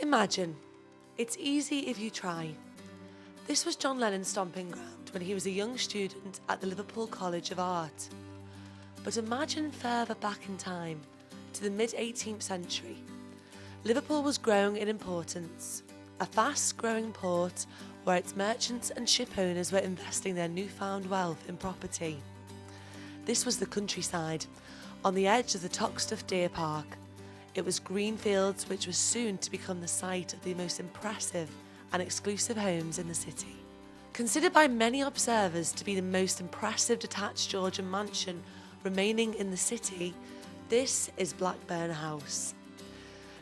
Imagine, it's easy if you try. This was John Lennon's stomping ground when he was a young student at the Liverpool College of Art. But imagine further back in time, to the mid-18th century. Liverpool was growing in importance, a fast-growing port where its merchants and ship owners were investing their newfound wealth in property. This was the countryside, on the edge of the Toxteth Deer Park. It was green fields which was soon to become the site of the most impressive and exclusive homes in the city. Considered by many observers to be the most impressive detached Georgian mansion remaining in the city, this is Blackburn House.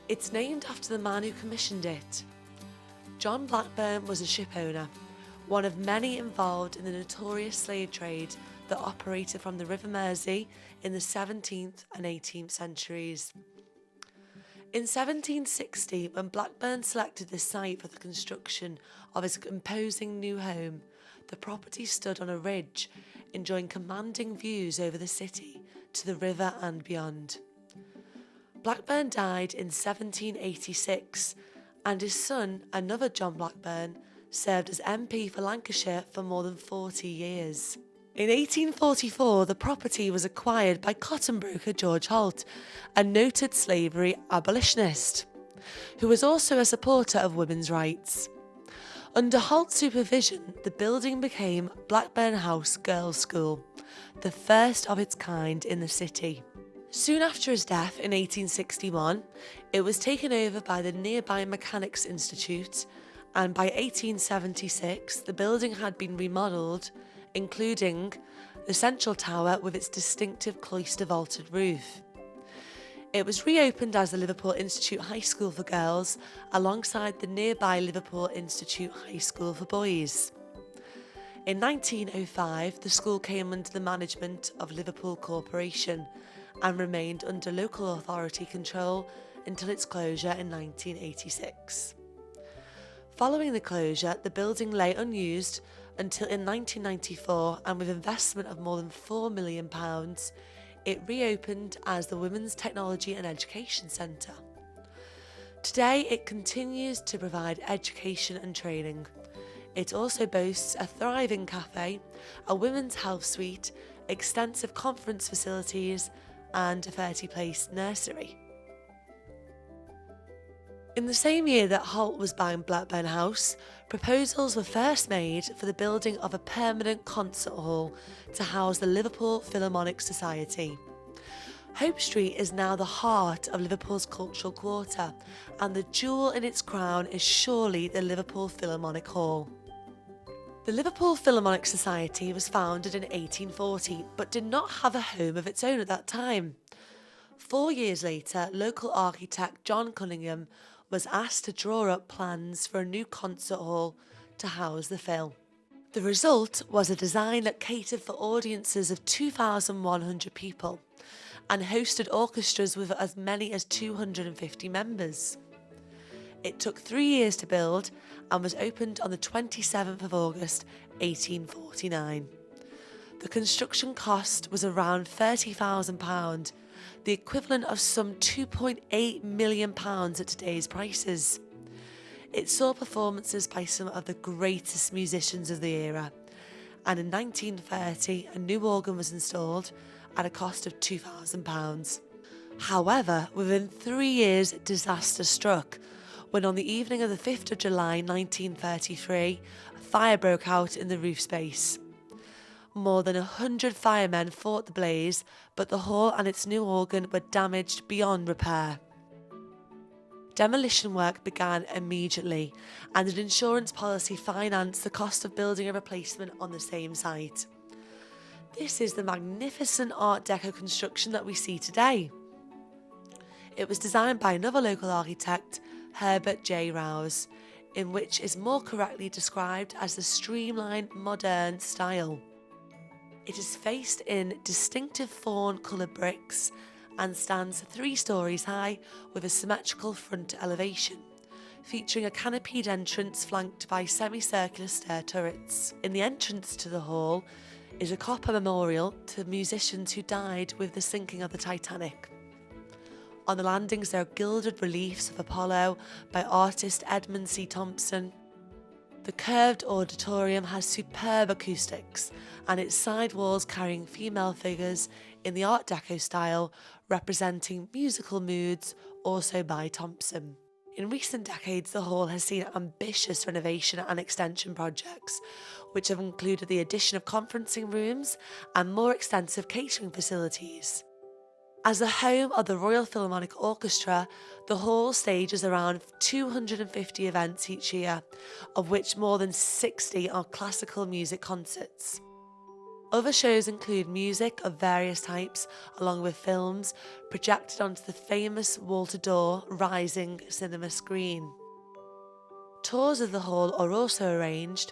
It's named after the man who commissioned it. John Blackburn was a ship owner, one of many involved in the notorious slave trade that operated from the River Mersey in the 17th and 18th centuries. In 1760, when Blackburn selected this site for the construction of his imposing new home, the property stood on a ridge, enjoying commanding views over the city, to the river and beyond. Blackburn died in 1786, and his son, another John Blackburn, served as MP for Lancashire for more than 40 years. In 1844, the property was acquired by cotton broker George Holt, a noted slavery abolitionist, who was also a supporter of women's rights. Under Holt's supervision, the building became Blackburn House Girls' School, the first of its kind in the city. Soon after his death in 1861, it was taken over by the nearby Mechanics' Institute, and by 1876 the building had been remodelled, including the central tower with its distinctive cloister vaulted roof. It was reopened as the Liverpool Institute High School for girls, alongside the nearby Liverpool Institute High School for boys. In 1905, the school came under the management of Liverpool Corporation and remained under local authority control until its closure in 1986. Following the closure, the building lay unused until in 1994, and with investment of more than £4 million, it reopened as the Women's Technology and Education Centre. Today, it continues to provide education and training. It also boasts a thriving cafe, a women's health suite, extensive conference facilities, and a 30-place nursery. In the same year that Holt was buying Blackburn House, proposals were first made for the building of a permanent concert hall to house the Liverpool Philharmonic Society. Hope Street is now the heart of Liverpool's cultural quarter, and the jewel in its crown is surely the Liverpool Philharmonic Hall. The Liverpool Philharmonic Society was founded in 1840, but did not have a home of its own at that time. 4 years later, local architect John Cunningham was asked to draw up plans for a new concert hall to house the Phil. The result was a design that catered for audiences of 2,100 people and hosted orchestras with as many as 250 members. It took 3 years to build and was opened on the 27th of August 1849. The construction cost was around £30,000, the equivalent of some £2.8 million at today's prices. It saw performances by some of the greatest musicians of the era, and in 1930 a new organ was installed at a cost of £2,000. However, within 3 years disaster struck, when on the evening of the 5th of July 1933 a fire broke out in the roof space. More than 100 firemen fought the blaze, but the hall and its new organ were damaged beyond repair. Demolition work began immediately, and an insurance policy financed the cost of building a replacement on the same site. This is the magnificent Art Deco construction that we see today. It was designed by another local architect, Herbert J. Rouse, in which is more correctly described as the streamlined modern style. It is faced in distinctive fawn-coloured bricks and stands 3 stories high with a symmetrical front elevation, featuring a canopied entrance flanked by semicircular stair turrets. In the entrance to the hall is a copper memorial to musicians who died with the sinking of the Titanic. On the landings there are gilded reliefs of Apollo by artist Edmund C. Thompson. The curved auditorium has superb acoustics, and its side walls carrying female figures in the Art Deco style, representing musical moods, also by Thompson. In recent decades, the hall has seen ambitious renovation and extension projects, which have included the addition of conferencing rooms and more extensive catering facilities. As the home of the Royal Philharmonic Orchestra, the hall stages around 250 events each year, of which more than 60 are classical music concerts. Other shows include music of various types, along with films projected onto the famous wall-to-door rising cinema screen. Tours of the hall are also arranged,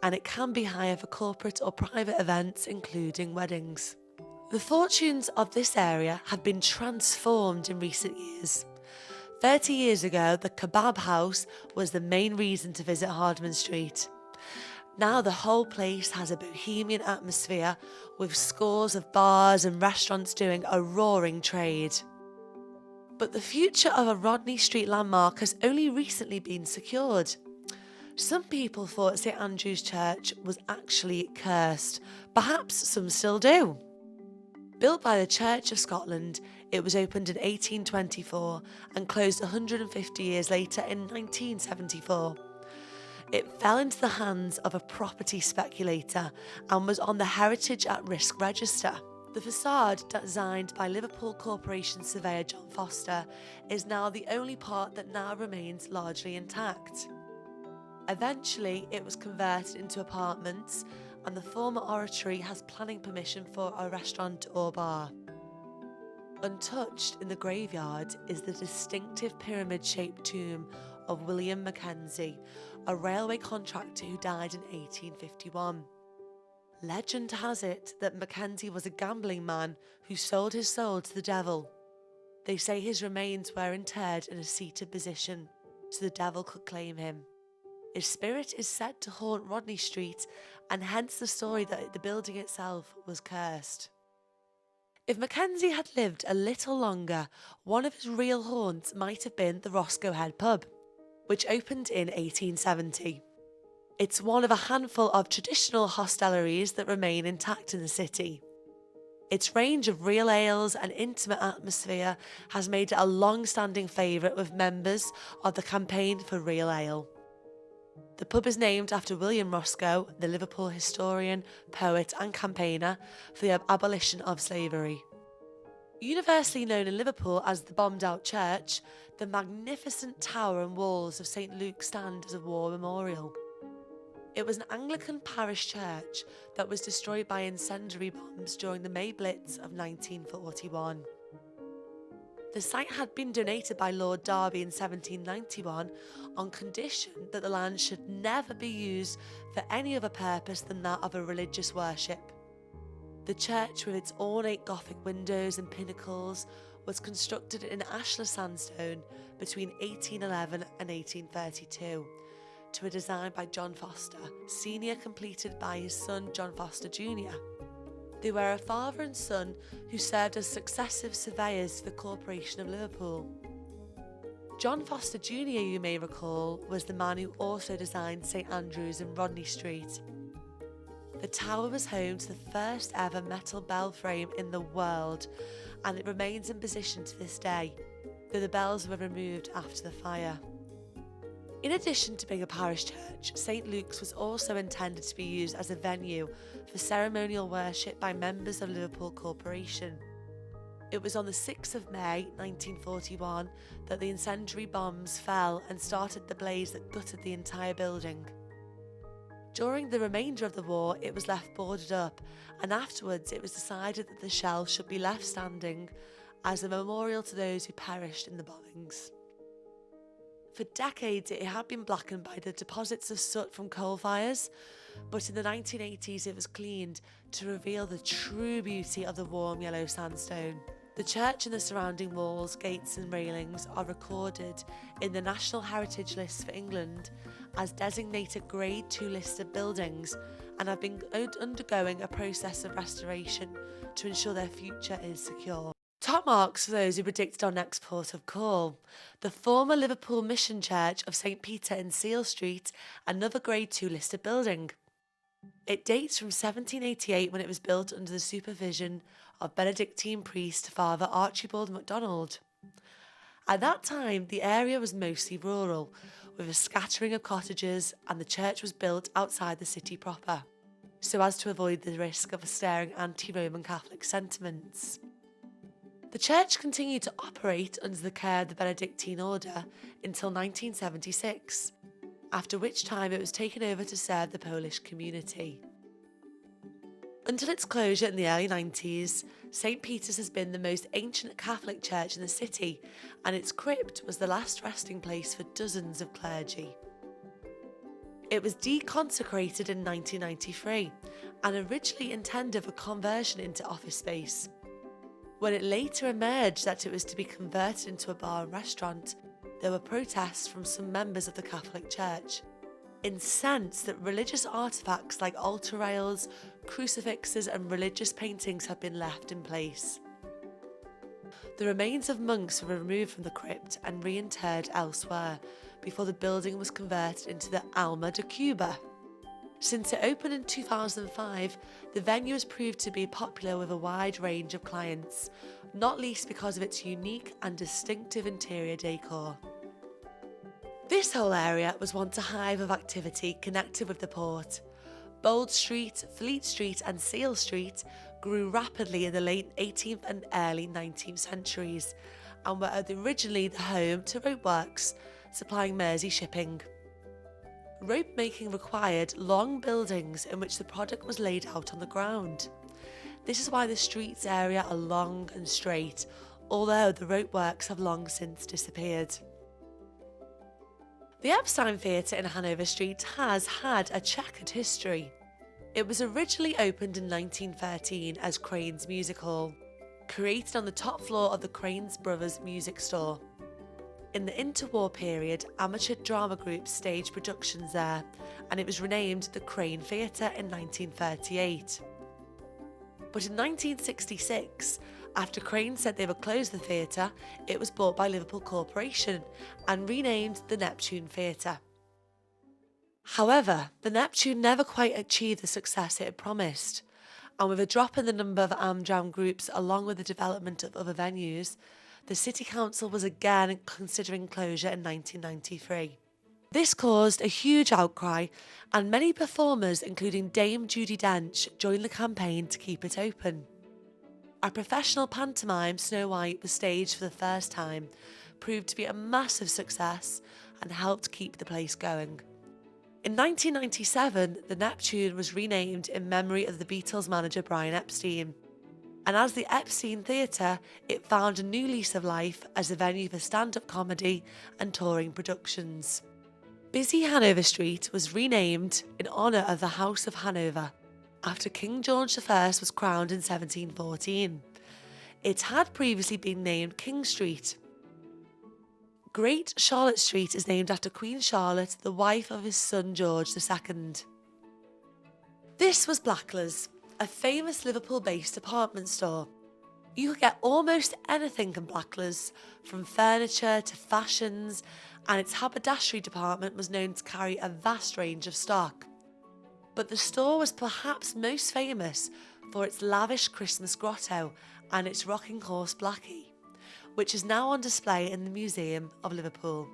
and it can be hired for corporate or private events, including weddings. The fortunes of this area have been transformed in recent years. 30 years ago, the kebab house was the main reason to visit Hardman Street. Now the whole place has a bohemian atmosphere, with scores of bars and restaurants doing a roaring trade. But the future of a Rodney Street landmark has only recently been secured. Some people thought St Andrew's Church was actually cursed. Perhaps some still do. Built by the Church of Scotland, it was opened in 1824 and closed 150 years later in 1974. It fell into the hands of a property speculator and was on the Heritage at Risk register. The facade, designed by Liverpool Corporation surveyor John Foster, is now the only part that now remains largely intact. Eventually, it was converted into apartments, and the former oratory has planning permission for a restaurant or bar. Untouched in the graveyard is the distinctive pyramid-shaped tomb of William Mackenzie, a railway contractor who died in 1851. Legend has it that Mackenzie was a gambling man who sold his soul to the devil. They say his remains were interred in a seated position, so the devil could claim him. His spirit is said to haunt Rodney Street, and hence the story that the building itself was cursed. If Mackenzie had lived a little longer, one of his real haunts might have been the Roscoe Head pub, which opened in 1870. It's one of a handful of traditional hostelries that remain intact in the city. Its range of real ales and intimate atmosphere has made it a long-standing favourite with members of the Campaign for Real Ale. The pub is named after William Roscoe, the Liverpool historian, poet and campaigner for the abolition of slavery. Universally known in Liverpool as the bombed-out church, the magnificent tower and walls of St Luke's stand as a war memorial. It was an Anglican parish church that was destroyed by incendiary bombs during the May Blitz of 1941. The site had been donated by Lord Derby in 1791 on condition that the land should never be used for any other purpose than that of a religious worship. The church, with its ornate Gothic windows and pinnacles, was constructed in ashlar sandstone between 1811 and 1832 to a design by John Foster, Sr., completed by his son John Foster Jr. They were a father and son who served as successive surveyors for the Corporation of Liverpool. John Foster Jr., you may recall, was the man who also designed St Andrew's in Rodney Street. The tower was home to the first ever metal bell frame in the world, and it remains in position to this day, though the bells were removed after the fire. In addition to being a parish church, St Luke's was also intended to be used as a venue for ceremonial worship by members of Liverpool Corporation. It was on the 6th of May 1941 that the incendiary bombs fell and started the blaze that gutted the entire building. During the remainder of the war, it was left boarded up, and afterwards it was decided that the shell should be left standing as a memorial to those who perished in the bombings. For decades, it had been blackened by the deposits of soot from coal fires, but in the 1980s it was cleaned to reveal the true beauty of the warm yellow sandstone. The church and the surrounding walls, gates and railings are recorded in the National Heritage List for England as designated Grade 2 listed buildings and have been undergoing a process of restoration to ensure their future is secure. Top marks for those who predicted our next port of call. The former Liverpool Mission Church of St. Peter in Seal Street, another Grade 2 listed building. It dates from 1788 when it was built under the supervision of Benedictine priest Father Archibald MacDonald. At that time, the area was mostly rural, with a scattering of cottages, and the church was built outside the city proper, so as to avoid the risk of stirring anti-Roman Catholic sentiments. The church continued to operate under the care of the Benedictine order until 1976, after which time it was taken over to serve the Polish community. Until its closure in the early 90s, St. Peter's has been the most ancient Catholic church in the city, and its crypt was the last resting place for dozens of clergy. It was deconsecrated in 1993 and originally intended for conversion into office space. When it later emerged that it was to be converted into a bar and restaurant, there were protests from some members of the Catholic Church, incensed that religious artefacts like altar rails, crucifixes and religious paintings had been left in place. The remains of monks were removed from the crypt and reinterred elsewhere before the building was converted into the Alma de Cuba. Since it opened in 2005, the venue has proved to be popular with a wide range of clients, not least because of its unique and distinctive interior decor. This whole area was once a hive of activity connected with the port. Bold Street, Fleet Street and Seal Street grew rapidly in the late 18th and early 19th centuries and were originally the home to rope works, supplying Mersey shipping. Rope making required long buildings in which the product was laid out on the ground. This is why the streets area are long and straight, although the rope works have long since disappeared. The Epstein Theatre in Hanover Street has had a checkered history. It was originally opened in 1913 as Crane's Music Hall, created on the top floor of the Crane's Brothers Music Store. In the interwar period, amateur drama groups staged productions there, and it was renamed the Crane Theatre in 1938. But in 1966, after Crane said they would close the theatre, it was bought by Liverpool Corporation and renamed the Neptune Theatre. However, the Neptune never quite achieved the success it had promised, and with a drop in the number of Amdram groups along with the development of other venues, the City Council was again considering closure in 1993. This caused a huge outcry, and many performers, including Dame Judi Dench, joined the campaign to keep it open. A professional pantomime, Snow White, was staged for the first time, proved to be a massive success, and helped keep the place going. In 1997, the Neptune was renamed in memory of the Beatles manager Brian Epstein, and as the Epstein Theatre, it found a new lease of life as a venue for stand-up comedy and touring productions. Busy Hanover Street was renamed in honour of the House of Hanover, after King George I was crowned in 1714. It had previously been named King Street. Great Charlotte Street is named after Queen Charlotte, the wife of his son George II. This was Blacklers, a famous Liverpool-based department store. You could get almost anything in Blacklers, from furniture to fashions, and its haberdashery department was known to carry a vast range of stock. But the store was perhaps most famous for its lavish Christmas grotto and its rocking horse Blackie, which is now on display in the Museum of Liverpool.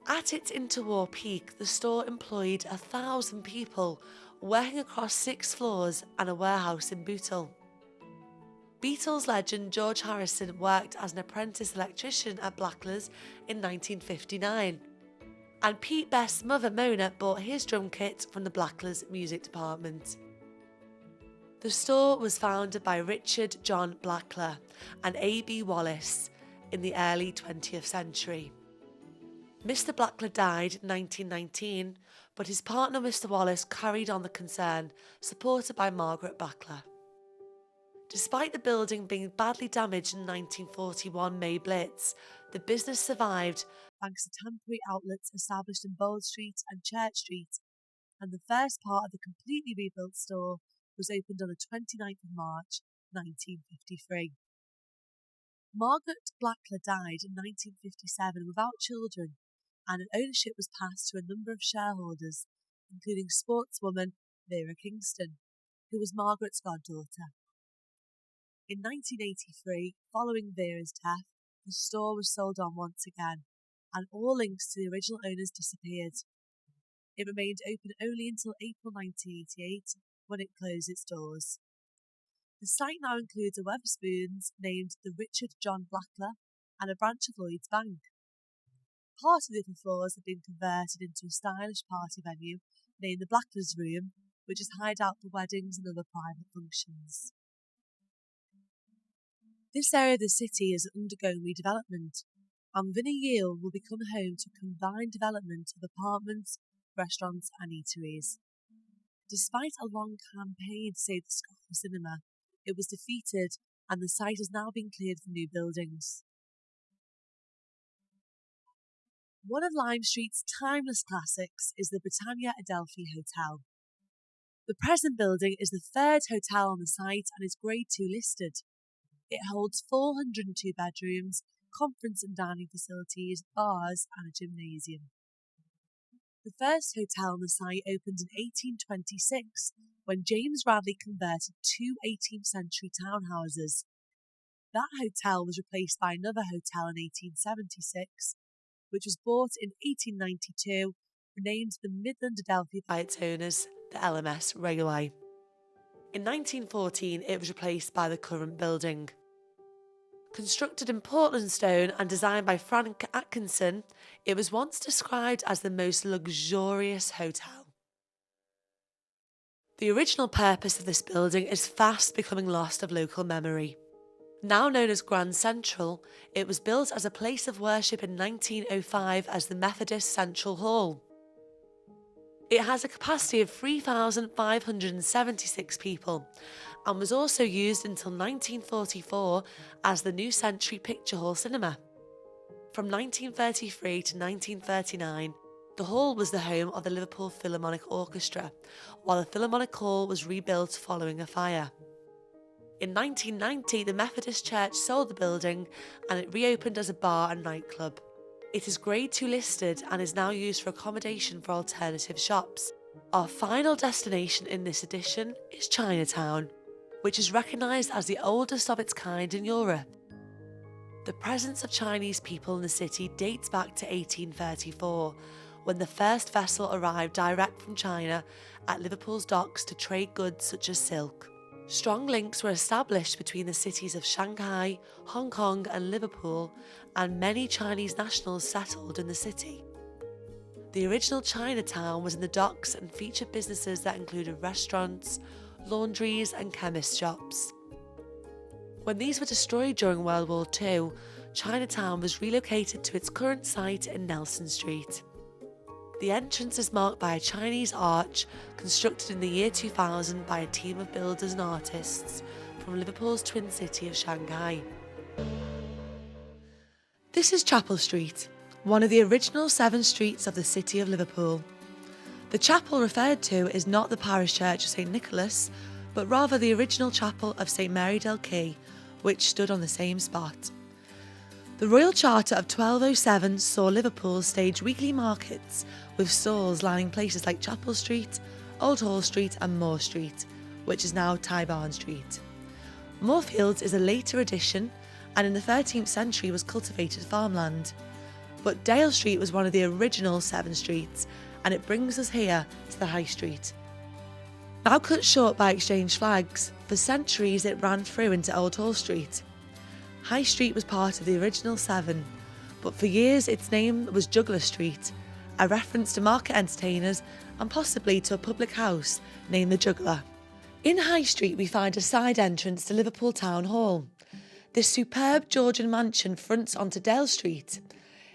At its interwar peak, the store employed 1,000 people, working across 6 floors and a warehouse in Bootle. Beatles legend George Harrison worked as an apprentice electrician at Blacklers in 1959, and Pete Best's mother Mona bought his drum kit from the Blacklers music department. The store was founded by Richard John Blackler and A.B. Wallace in the early 20th century. Mr. Blackler died in 1919, but his partner Mr. Wallace carried on the concern, supported by Margaret Blackler. Despite the building being badly damaged in the 1941 May Blitz, the business survived thanks to temporary outlets established in Bold Street and Church Street, and the first part of the completely rebuilt store was opened on the 29th of March 1953. Margaret Blackler died in 1957 without children, and ownership was passed to a number of shareholders, including sportswoman Vera Kingston, who was Margaret's goddaughter. In 1983, following Vera's death, the store was sold on once again, and all links to the original owners disappeared. It remained open only until April 1988, when it closed its doors. The site now includes a Wetherspoons named the Richard John Blackler and a branch of Lloyd's Bank. Part of the upper floors have been converted into a stylish party venue named the Blackler's Room, which is hired out for weddings and other private functions. This area of the city is undergoing redevelopment, and within a year will become home to a combined development of apartments, restaurants and eateries. Despite a long campaign to save the Scotland cinema, it was defeated and the site has now been cleared for new buildings. One of Lime Street's timeless classics is the Britannia Adelphi Hotel. The present building is the third hotel on the site and is Grade 2 listed. It holds 402 bedrooms, conference and dining facilities, bars and a gymnasium. The first hotel on the site opened in 1826 when James Radley converted two 18th century townhouses. That hotel was replaced by another hotel in 1876, which was bought in 1892, renamed the Midland Adelphi by its owners, the LMS Railway. In 1914, it was replaced by the current building. Constructed in Portland stone and designed by Frank Atkinson, it was once described as the most luxurious hotel. The original purpose of this building is fast becoming lost of local memory. Now known as Grand Central, it was built as a place of worship in 1905 as the Methodist Central Hall. It has a capacity of 3,576 people and was also used until 1944 as the New Century Picture Hall Cinema. From 1933 to 1939, the hall was the home of the Liverpool Philharmonic Orchestra, while the Philharmonic Hall was rebuilt following a fire. In 1990, the Methodist Church sold the building and it reopened as a bar and nightclub. It is Grade 2 listed and is now used for accommodation for alternative shops. Our final destination in this edition is Chinatown, which is recognised as the oldest of its kind in Europe. The presence of Chinese people in the city dates back to 1834, when the first vessel arrived direct from China at Liverpool's docks to trade goods such as silk. Strong links were established between the cities of Shanghai, Hong Kong and Liverpool, and many Chinese nationals settled in the city. The original Chinatown was in the docks and featured businesses that included restaurants, laundries and chemist shops. When these were destroyed during World War II, Chinatown was relocated to its current site in Nelson Street. The entrance is marked by a Chinese arch constructed in the year 2000 by a team of builders and artists from Liverpool's twin city of Shanghai. This is Chapel Street, one of the original 7 streets of the city of Liverpool. The chapel referred to is not the parish church of St Nicholas, but rather the original chapel of St Mary Del Key, which stood on the same spot. The Royal Charter of 1207 saw Liverpool stage weekly markets with stalls lining places like Chapel Street, Old Hall Street and Moore Street, which is now Tybarn Street. Moorfields is a later addition and in the 13th century was cultivated farmland. But Dale Street was one of the original 7 streets and it brings us here to the High Street. Now cut short by exchange flags, for centuries it ran through into Old Hall Street. High Street was part of the original 7, but for years its name was Juggler Street, a reference to market entertainers and possibly to a public house named the Juggler. In High Street we find a side entrance to Liverpool Town Hall. This superb Georgian mansion fronts onto Dale Street.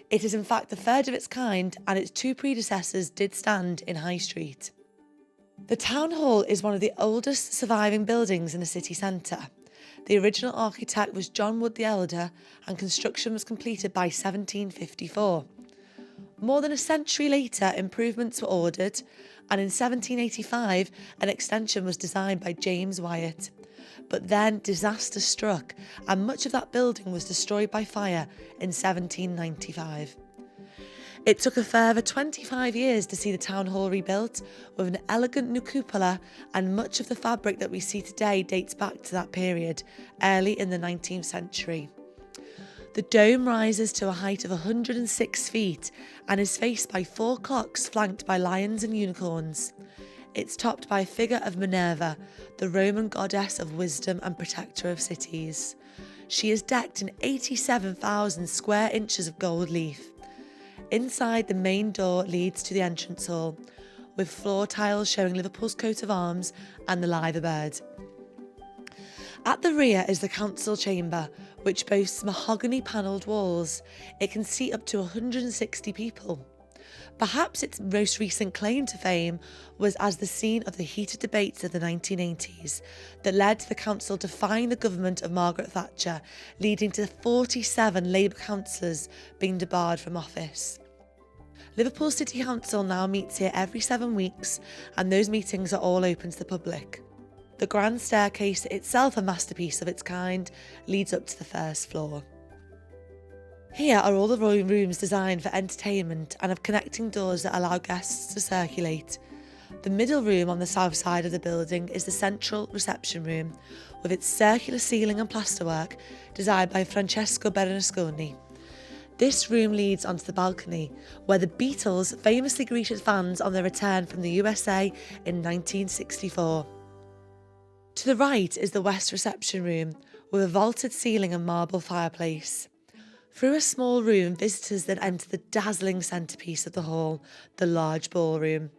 It is in fact the third of its kind and its 2 predecessors did stand in High Street. The Town Hall is one of the oldest surviving buildings in the city centre. The original architect was John Wood the Elder and construction was completed by 1754. More than a century later, improvements were ordered and in 1785 an extension was designed by James Wyatt. but then disaster struck and much of that building was destroyed by fire in 1795. It took a further 25 years to see the town hall rebuilt with an elegant new cupola, and much of the fabric that we see today dates back to that period, early in the 19th century. The dome rises to a height of 106 feet and is faced by 4 clocks flanked by lions and unicorns. It's topped by a figure of Minerva, the Roman goddess of wisdom and protector of cities. She is decked in 87,000 square inches of gold leaf. Inside, the main door leads to the entrance hall, with floor tiles showing Liverpool's coat of arms and the liver bird. At the rear is the council chamber, which boasts mahogany panelled walls. It can seat up to 160 people. Perhaps its most recent claim to fame was as the scene of the heated debates of the 1980s that led to the council defying the government of Margaret Thatcher, leading to 47 Labour councillors being debarred from office. Liverpool City Council now meets here every 7 weeks, and those meetings are all open to the public. The grand staircase, itself a masterpiece of its kind, leads up to the first floor. Here are all the rooms designed for entertainment and have connecting doors that allow guests to circulate. The middle room on the south side of the building is the central reception room, with its circular ceiling and plasterwork designed by Francesco Bernasconi. This room leads onto the balcony, where the Beatles famously greeted fans on their return from the USA in 1964. To the right is the west reception room, with a vaulted ceiling and marble fireplace. Through a small room, visitors then enter the dazzling centrepiece of the hall, the large ballroom.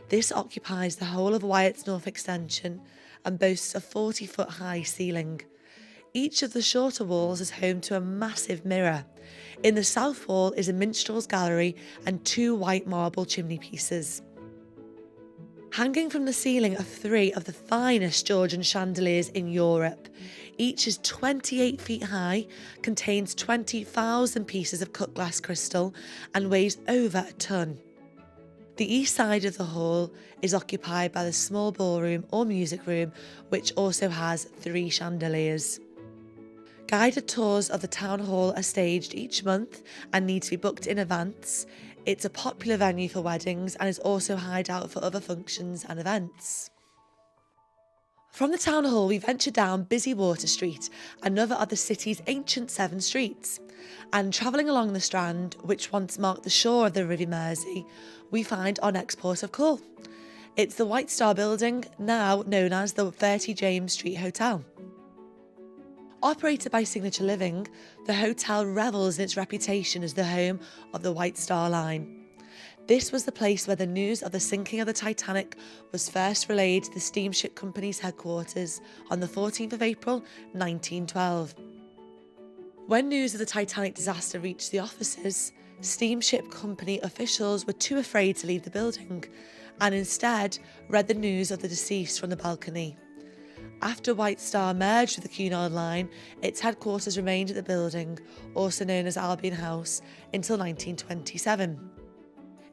This occupies the whole of Wyatt's North extension and boasts a 40-foot high ceiling. Each of the shorter walls is home to a massive mirror. In the south wall is a minstrel's gallery and 2 white marble chimney pieces. Hanging from the ceiling are 3 of the finest Georgian chandeliers in Europe. Each is 28 feet high, contains 20,000 pieces of cut glass crystal and weighs over a tonne. The east side of the hall is occupied by the small ballroom or music room, which also has 3 chandeliers. Guided tours of the town hall are staged each month and need to be booked in advance. It's a popular venue for weddings and is also hired out for other functions and events. From the town hall, we venture down busy Water Street, another of the city's ancient 7 streets. And travelling along the Strand, which once marked the shore of the River Mersey, we find our next port of call. It's the White Star building, now known as the 30 James Street Hotel. Operated by Signature Living, the hotel revels in its reputation as the home of the White Star Line. This was the place where the news of the sinking of the Titanic was first relayed to the steamship company's headquarters on the 14th of April 1912. When news of the Titanic disaster reached the offices, steamship company officials were too afraid to leave the building and instead read the news of the deceased from the balcony. After White Star merged with the Cunard Line, its headquarters remained at the building, also known as Albion House, until 1927.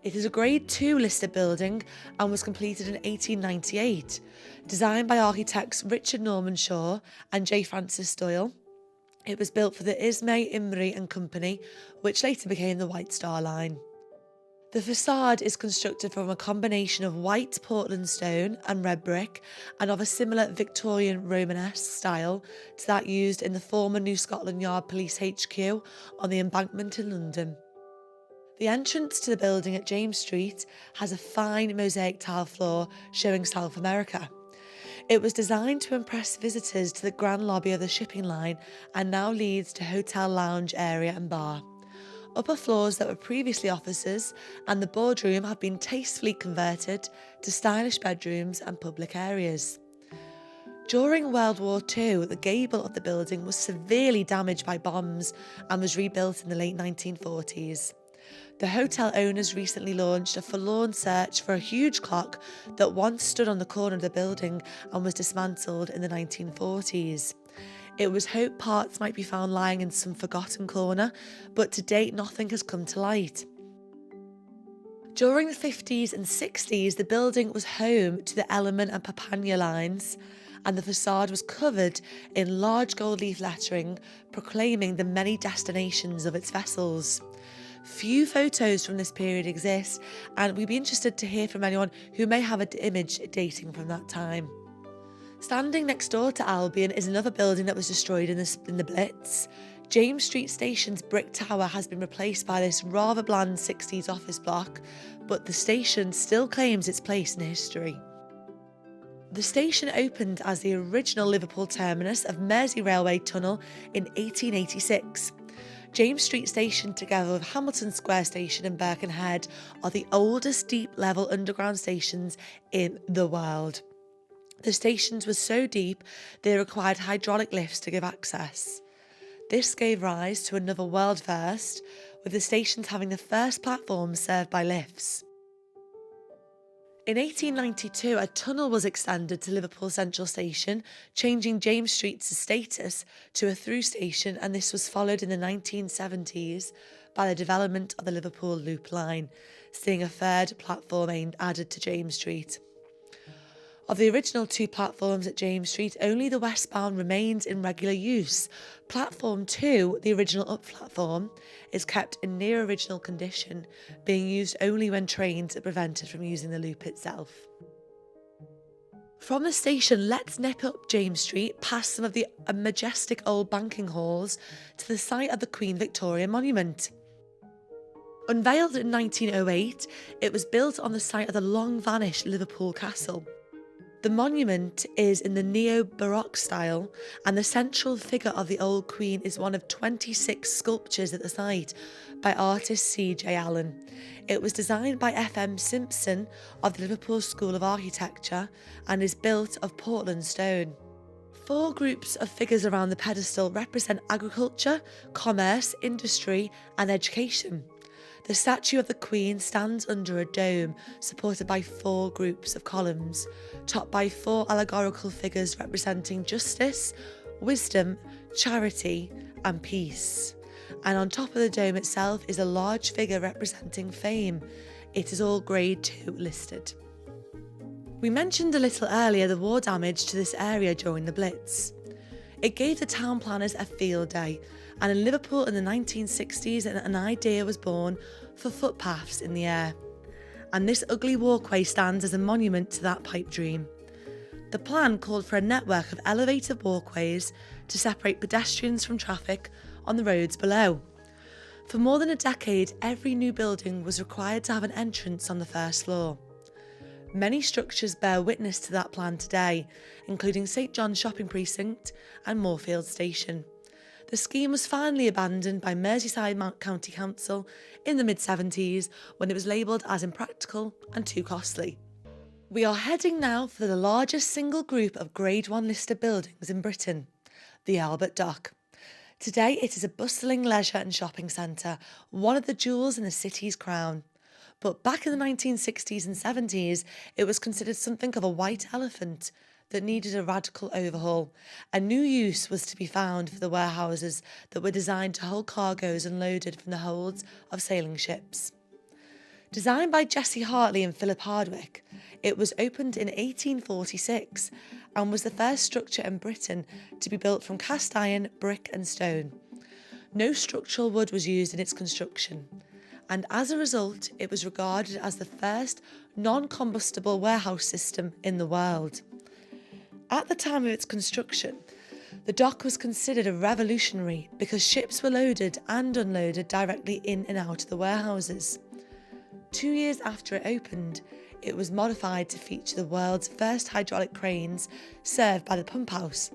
It is a Grade 2 listed building and was completed in 1898. Designed by architects Richard Norman Shaw and J. Francis Doyle, it was built for the Ismay, Imrie and Company, which later became the White Star Line. The facade is constructed from a combination of white Portland stone and red brick and of a similar Victorian Romanesque style to that used in the former New Scotland Yard Police HQ on the Embankment in London. The entrance to the building at James Street has a fine mosaic tile floor showing South America. It was designed to impress visitors to the grand lobby of the shipping line and now leads to hotel lounge area and bar. Upper floors that were previously offices and the boardroom have been tastefully converted to stylish bedrooms and public areas. During World War II, the gable of the building was severely damaged by bombs and was rebuilt in the late 1940s. The hotel owners recently launched a forlorn search for a huge clock that once stood on the corner of the building and was dismantled in the 1940s. It was hoped parts might be found lying in some forgotten corner, but to date nothing has come to light. During the 50s and 60s, the building was home to the Ellerman and Papania lines, and the facade was covered in large gold leaf lettering proclaiming the many destinations of its vessels. Few photos from this period exist, and we'd be interested to hear from anyone who may have an image dating from that time. Standing next door to Albion is another building that was destroyed in the Blitz. James Street Station's brick tower has been replaced by this rather bland 60s office block, but the station still claims its place in history. The station opened as the original Liverpool terminus of Mersey Railway Tunnel in 1886. James Street Station, together with Hamilton Square Station and Birkenhead, are the oldest deep-level underground stations in the world. The stations were so deep they required hydraulic lifts to give access. This gave rise to another world first, with the stations having the first platforms served by lifts. In 1892, a tunnel was extended to Liverpool Central Station, changing James Street's status to a through station, and this was followed in the 1970s by the development of the Liverpool Loop Line, seeing a third platform added to James Street. Of the original two platforms at James Street, only the westbound remains in regular use. Platform 2, the original up platform, is kept in near original condition, being used only when trains are prevented from using the loop itself. From the station, let's nip up James Street past some of the majestic old banking halls to the site of the Queen Victoria Monument. Unveiled in 1908, it was built on the site of the long-vanished Liverpool Castle. The monument is in the neo-Baroque style, and the central figure of the old Queen is one of 26 sculptures at the site by artist C.J. Allen. It was designed by F.M. Simpson of the Liverpool School of Architecture and is built of Portland stone. 4 groups of figures around the pedestal represent agriculture, commerce, industry, and education. The statue of the Queen stands under a dome supported by 4 groups of columns, topped by 4 allegorical figures representing justice, wisdom, charity, and peace. And on top of the dome itself is a large figure representing fame. It is all Grade 2 listed. We mentioned a little earlier the war damage to this area during the Blitz. It gave the town planners a field day, and in Liverpool in the 1960s an idea was born for footpaths in the air. And this ugly walkway stands as a monument to that pipe dream. The plan called for a network of elevated walkways to separate pedestrians from traffic on the roads below. For more than a decade, every new building was required to have an entrance on the first floor. Many structures bear witness to that plan today, including St John's Shopping Precinct and Moorfield Station. The scheme was finally abandoned by Merseyside County Council in the mid-70s when it was labelled as impractical and too costly. We are heading now for the largest single group of Grade 1 listed buildings in Britain, the Albert Dock. Today it is a bustling leisure and shopping centre, one of the jewels in the city's crown. But back in the 1960s and 70s, it was considered something of a white elephant that needed a radical overhaul. A new use was to be found for the warehouses that were designed to hold cargoes unloaded from the holds of sailing ships. Designed by Jesse Hartley and Philip Hardwick, it was opened in 1846 and was the first structure in Britain to be built from cast iron, brick and stone. No structural wood was used in its construction, and as a result, it was regarded as the first non-combustible warehouse system in the world. At the time of its construction, the dock was considered a revolutionary because ships were loaded and unloaded directly in and out of the warehouses. 2 years after it opened, it was modified to feature the world's first hydraulic cranes served by the pump house.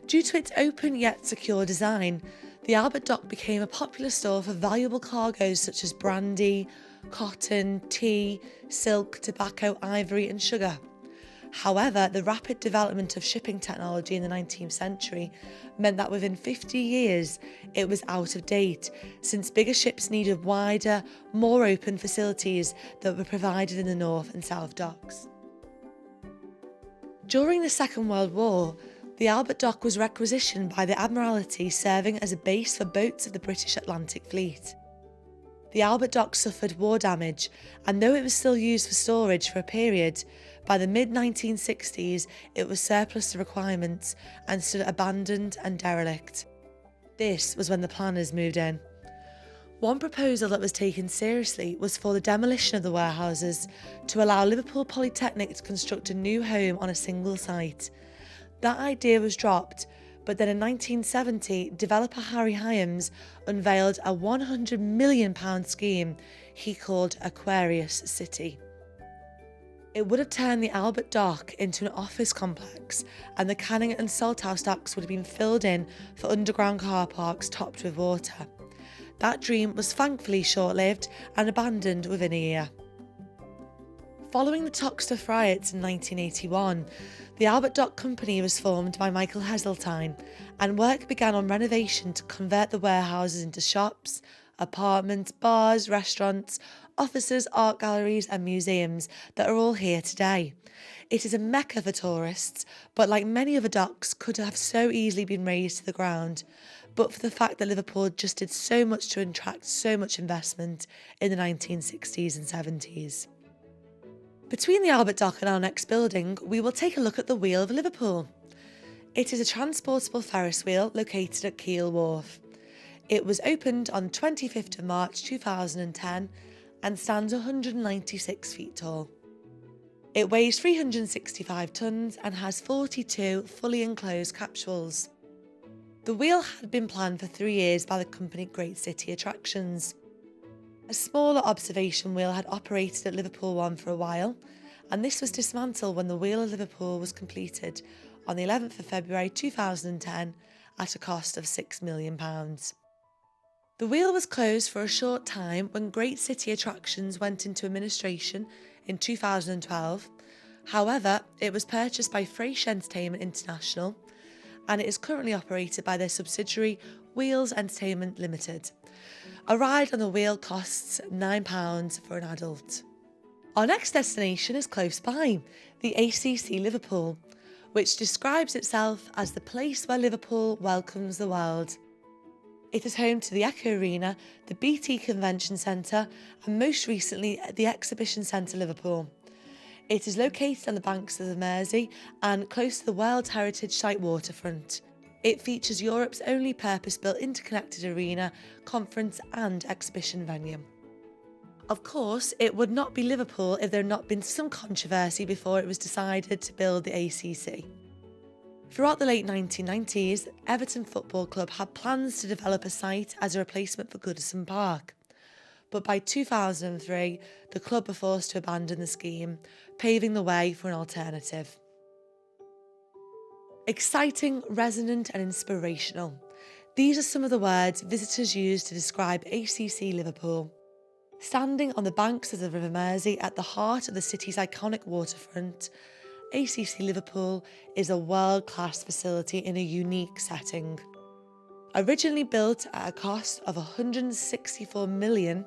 Due to its open yet secure design, the Albert Dock became a popular store for valuable cargoes such as brandy, cotton, tea, silk, tobacco, ivory and sugar. However, the rapid development of shipping technology in the 19th century meant that within 50 years it was out of date, since bigger ships needed wider, more open facilities that were provided in the North and South Docks. During the Second World War, the Albert Dock was requisitioned by the Admiralty, serving as a base for boats of the British Atlantic Fleet. The Albert Dock suffered war damage, and though it was still used for storage for a period, by the mid-1960s it was surplus to requirements and stood abandoned and derelict. This was when the planners moved in. One proposal that was taken seriously was for the demolition of the warehouses to allow Liverpool Polytechnic to construct a new home on a single site. That idea was dropped, but then in 1970, developer Harry Hyams unveiled a £100 million scheme he called Aquarius City. It would have turned the Albert Dock into an office complex, and the Canning and Salthouse docks would have been filled in for underground car parks topped with water. That dream was thankfully short-lived and abandoned within a year. Following the Toxteth riots in 1981, the Albert Dock Company was formed by Michael Heseltine, and work began on renovation to convert the warehouses into shops, apartments, bars, restaurants, offices, art galleries and museums that are all here today. It is a mecca for tourists, but like many other docks could have so easily been razed to the ground, but for the fact that Liverpool just did so much to attract so much investment in the 1960s and 70s. Between the Albert Dock and our next building, we will take a look at the Wheel of Liverpool. It is a transportable Ferris wheel located at Keele Wharf. It was opened on 25th of March 2010 and stands 196 feet tall. It weighs 365 tonnes and has 42 fully enclosed capsules. The wheel had been planned for 3 years by the company Great City Attractions. A smaller observation wheel had operated at Liverpool One for a while, and this was dismantled when the Wheel of Liverpool was completed on the 11th of February 2010 at a cost of £6 million. The wheel was closed for a short time when Great City Attractions went into administration in 2012. However, it was purchased by Fraiche Entertainment International, and it is currently operated by their subsidiary Wheels Entertainment Limited. A ride on the wheel costs £9 for an adult. Our next destination is close by, the ACC Liverpool, which describes itself as the place where Liverpool welcomes the world. It is home to the Echo Arena, the BT Convention Centre, and most recently the Exhibition Centre Liverpool. It is located on the banks of the Mersey and close to the World Heritage Site waterfront. It features Europe's only purpose-built interconnected arena, conference and exhibition venue. Of course, it would not be Liverpool if there had not been some controversy before it was decided to build the ACC. Throughout the late 1990s, Everton Football Club had plans to develop a site as a replacement for Goodison Park. But by 2003, the club were forced to abandon the scheme, paving the way for an alternative. Exciting, resonant and inspirational. These are some of the words visitors use to describe ACC Liverpool. Standing on the banks of the River Mersey at the heart of the city's iconic waterfront, ACC Liverpool is a world-class facility in a unique setting. Originally built at a cost of £164 million,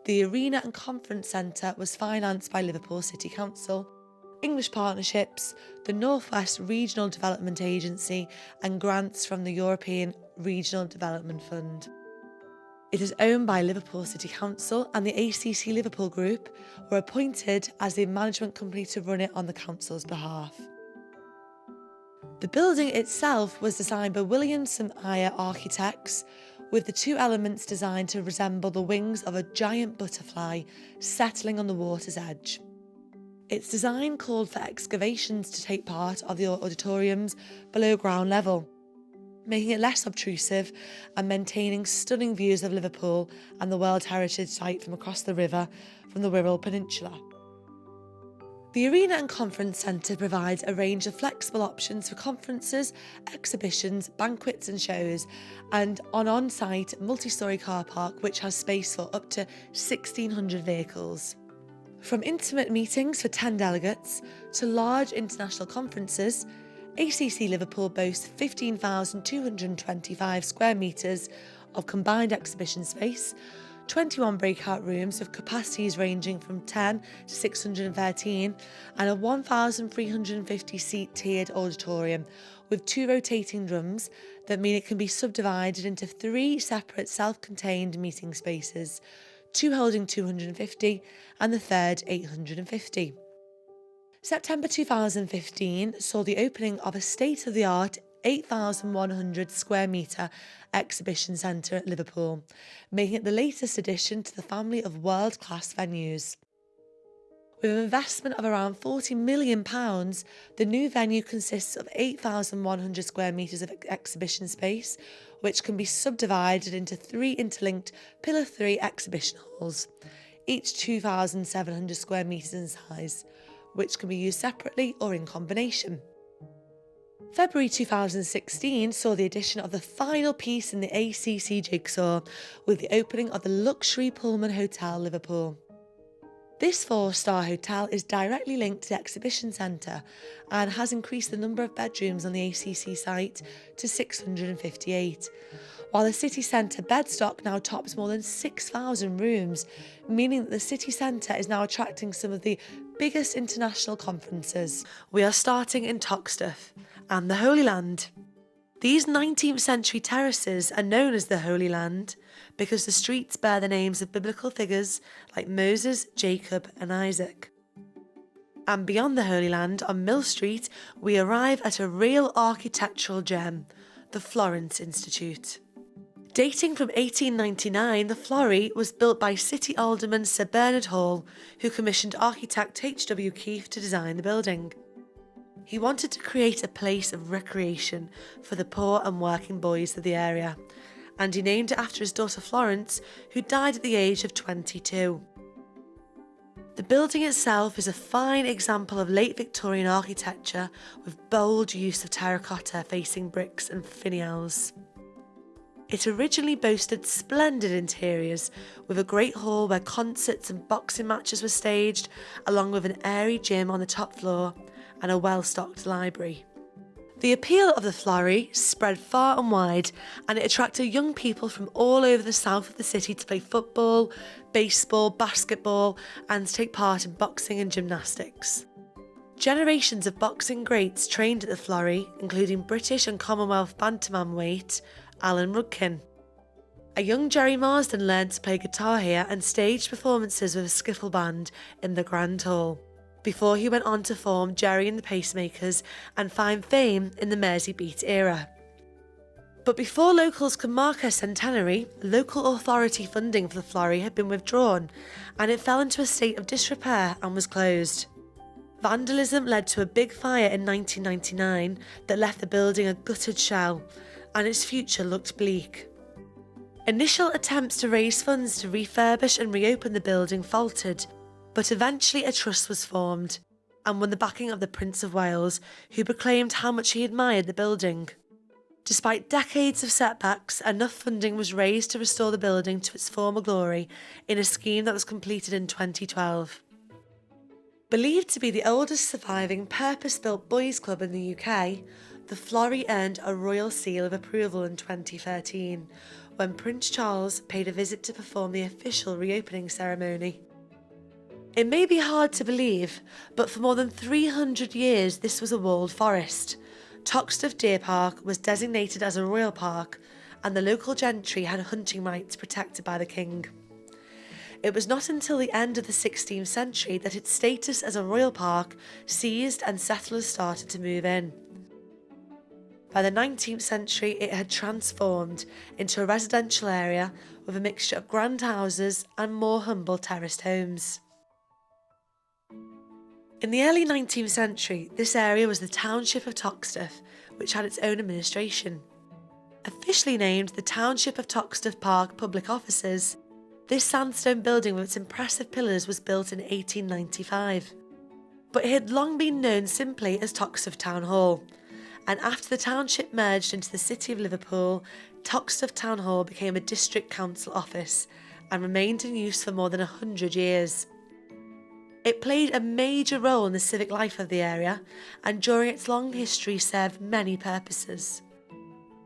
the Arena and Conference Centre was financed by Liverpool City Council, English Partnerships, the North West Regional Development Agency and grants from the European Regional Development Fund. It is owned by Liverpool City Council, and the ACC Liverpool Group were appointed as the management company to run it on the council's behalf. The building itself was designed by Williamson Eyre Architects, with the two elements designed to resemble the wings of a giant butterfly settling on the water's edge. Its design called for excavations to take part of the auditoriums below ground level, making it less obtrusive and maintaining stunning views of Liverpool and the World Heritage Site from across the river from the Wirral Peninsula. The Arena and Conference Centre provides a range of flexible options for conferences, exhibitions, banquets and shows, and an on-site multi-storey car park which has space for up to 1,600 vehicles. From intimate meetings for 10 delegates to large international conferences, ACC Liverpool boasts 15,225 square metres of combined exhibition space, 21 breakout rooms with capacities ranging from 10 to 613, and a 1,350-seat tiered auditorium with 2 rotating drums that mean it can be subdivided into 3 separate self-contained meeting spaces, two holding 250 and the third 850. September 2015 saw the opening of a state-of-the-art 8,100 square metre exhibition centre at Liverpool, making it the latest addition to the family of world-class venues. With an investment of around £40 million, the new venue consists of 8,100 square metres of exhibition space, which can be subdivided into 3 interlinked Pillar 3 exhibition halls, each 2,700 square metres in size, which can be used separately or in combination. February 2016 saw the addition of the final piece in the ACC jigsaw with the opening of the luxury Pullman Hotel Liverpool. This 4-star hotel is directly linked to the exhibition centre and has increased the number of bedrooms on the ACC site to 658, while the city centre bed stock now tops more than 6,000 rooms, meaning that the city centre is now attracting some of the biggest international conferences. We are starting in Toxteth and the Holy Land. These 19th century terraces are known as the Holy Land because the streets bear the names of biblical figures like Moses, Jacob and Isaac. And beyond the Holy Land, on Mill Street, we arrive at a real architectural gem, the Florence Institute. Dating from 1899, the Florey was built by City Alderman Sir Bernard Hall, who commissioned architect H.W. Keefe to design the building. He wanted to create a place of recreation for the poor and working boys of the area, and he named it after his daughter Florence, who died at the age of 22. The building itself is a fine example of late Victorian architecture with bold use of terracotta facing bricks and finials. It originally boasted splendid interiors, with a great hall where concerts and boxing matches were staged, along with an airy gym on the top floor and a well-stocked library. The appeal of the Florey spread far and wide, and it attracted young people from all over the south of the city to play football, baseball, basketball, and to take part in boxing and gymnastics. Generations of boxing greats trained at the Florey, including British and Commonwealth bantamweight Alan Rudkin. A young Jerry Marsden learned to play guitar here and staged performances with a skiffle band in the Grand Hall, before he went on to form Jerry and the Pacemakers and find fame in the Mersey Beat era. But before locals could mark her centenary, local authority funding for the Florey had been withdrawn, and it fell into a state of disrepair and was closed. Vandalism led to a big fire in 1999 that left the building a gutted shell, and its future looked bleak. Initial attempts to raise funds to refurbish and reopen the building faltered, but eventually a trust was formed, and won the backing of the Prince of Wales, who proclaimed how much he admired the building. Despite decades of setbacks, enough funding was raised to restore the building to its former glory in a scheme that was completed in 2012. Believed to be the oldest surviving purpose-built boys' club in the UK, the Florey earned a royal seal of approval in 2013, when Prince Charles paid a visit to perform the official reopening ceremony. It may be hard to believe, but for more than 300 years this was a walled forest. Toxteth Deer Park was designated as a royal park, and the local gentry had hunting rights protected by the king. It was not until the end of the 16th century that its status as a royal park ceased and settlers started to move in. By the 19th century, it had transformed into a residential area with a mixture of grand houses and more humble terraced homes. In the early 19th century, this area was the township of Toxteth, which had its own administration. Officially named the Township of Toxteth Park Public Offices, this sandstone building with its impressive pillars was built in 1895. But it had long been known simply as Toxteth Town Hall, and after the township merged into the city of Liverpool, Toxteth Town Hall became a district council office and remained in use for more than 100 years. It played a major role in the civic life of the area, and during its long history served many purposes.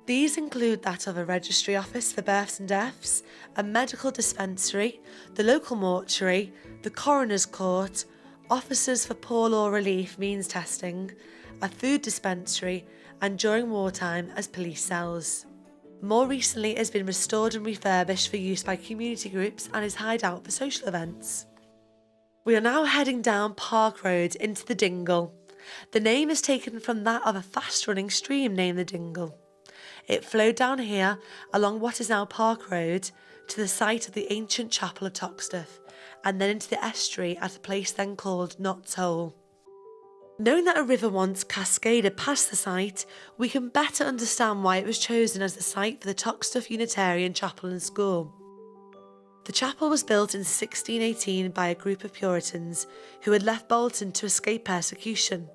These include that of a registry office for births and deaths, a medical dispensary, the local mortuary, the coroner's court, offices for poor law relief means testing, a food dispensary, and during wartime as police cells. More recently, it has been restored and refurbished for use by community groups and is hired out for social events. We are now heading down Park Road into the Dingle. The name is taken from that of a fast-running stream named the Dingle. It flowed down here along what is now Park Road to the site of the ancient chapel of Toxteth, and then into the estuary at a place then called Knot's Hole. Knowing that a river once cascaded past the site, we can better understand why it was chosen as the site for the Toxteth Unitarian Chapel and School. The chapel was built in 1618 by a group of Puritans who had left Bolton to escape persecution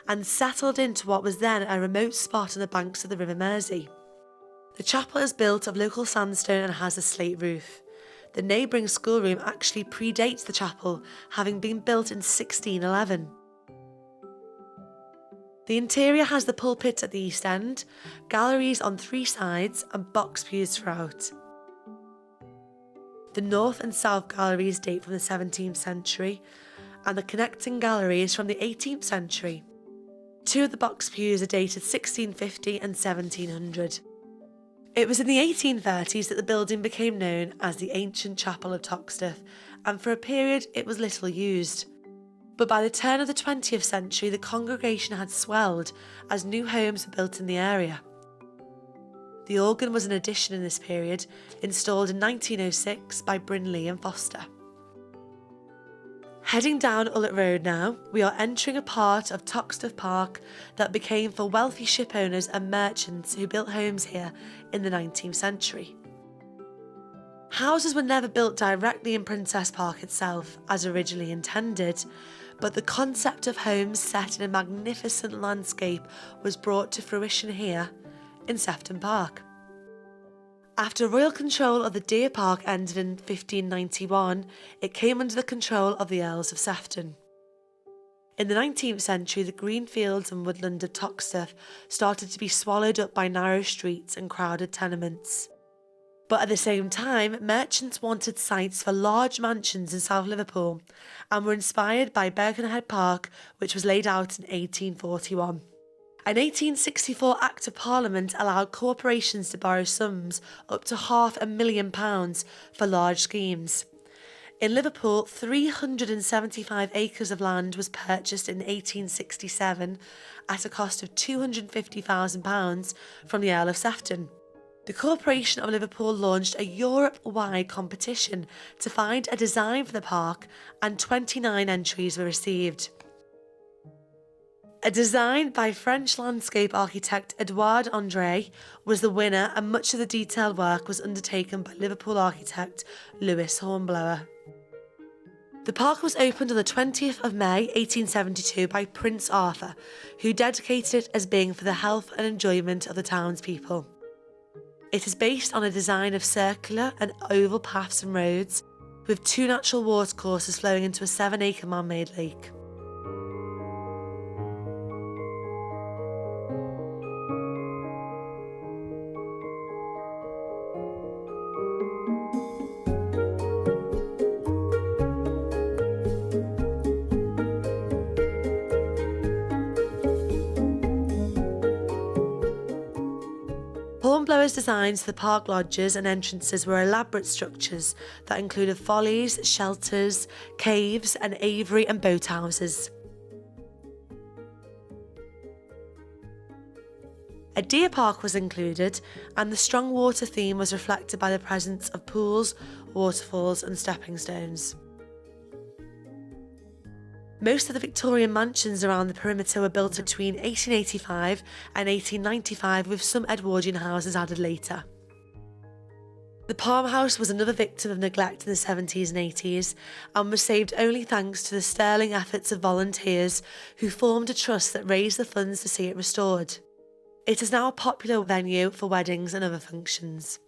and settled into what was then a remote spot on the banks of the River Mersey. The chapel is built of local sandstone and has a slate roof. The neighbouring schoolroom actually predates the chapel, having been built in 1611. The interior has the pulpit at the east end, galleries on 3 sides and box pews throughout. The north and south galleries date from the 17th century and the connecting gallery is from the 18th century. 2 of the box pews are dated 1650 and 1700. It was in the 1830s that the building became known as the Ancient Chapel of Toxteth, and for a period it was little used. But by the turn of the 20th century, the congregation had swelled as new homes were built in the area. The organ was an addition in this period, installed in 1906 by Brinley and Foster. Heading down Ullet Road now, we are entering a part of Toxteth Park that became for wealthy ship owners and merchants who built homes here in the 19th century. Houses were never built directly in Princess Park itself, as originally intended, but the concept of homes set in a magnificent landscape was brought to fruition here in Sefton Park. After royal control of the Deer Park ended in 1591, it came under the control of the Earls of Sefton. In the 19th century, the green fields and woodland of Toxteth started to be swallowed up by narrow streets and crowded tenements. But at the same time, merchants wanted sites for large mansions in South Liverpool and were inspired by Birkenhead Park, which was laid out in 1841. An 1864 Act of Parliament allowed corporations to borrow sums up to £500,000 for large schemes. In Liverpool, 375 acres of land was purchased in 1867 at a cost of £250,000 from the Earl of Sefton. The Corporation of Liverpool launched a Europe-wide competition to find a design for the park, and 29 entries were received. A design by French landscape architect Edouard André was the winner, and much of the detailed work was undertaken by Liverpool architect Louis Hornblower. The park was opened on the 20th of May 1872 by Prince Arthur, who dedicated it as being for the health and enjoyment of the townspeople. It is based on a design of circular and oval paths and roads, with 2 natural watercourses flowing into a 7-acre man-made lake. Hornblower's designs for the park lodges and entrances were elaborate structures that included follies, shelters, caves, and aviary and boathouses. A deer park was included, and the strong water theme was reflected by the presence of pools, waterfalls, and stepping stones. Most of the Victorian mansions around the perimeter were built between 1885 and 1895, with some Edwardian houses added later. The Palm House was another victim of neglect in the 70s and 80s, and was saved only thanks to the sterling efforts of volunteers who formed a trust that raised the funds to see it restored. It is now a popular venue for weddings and other functions.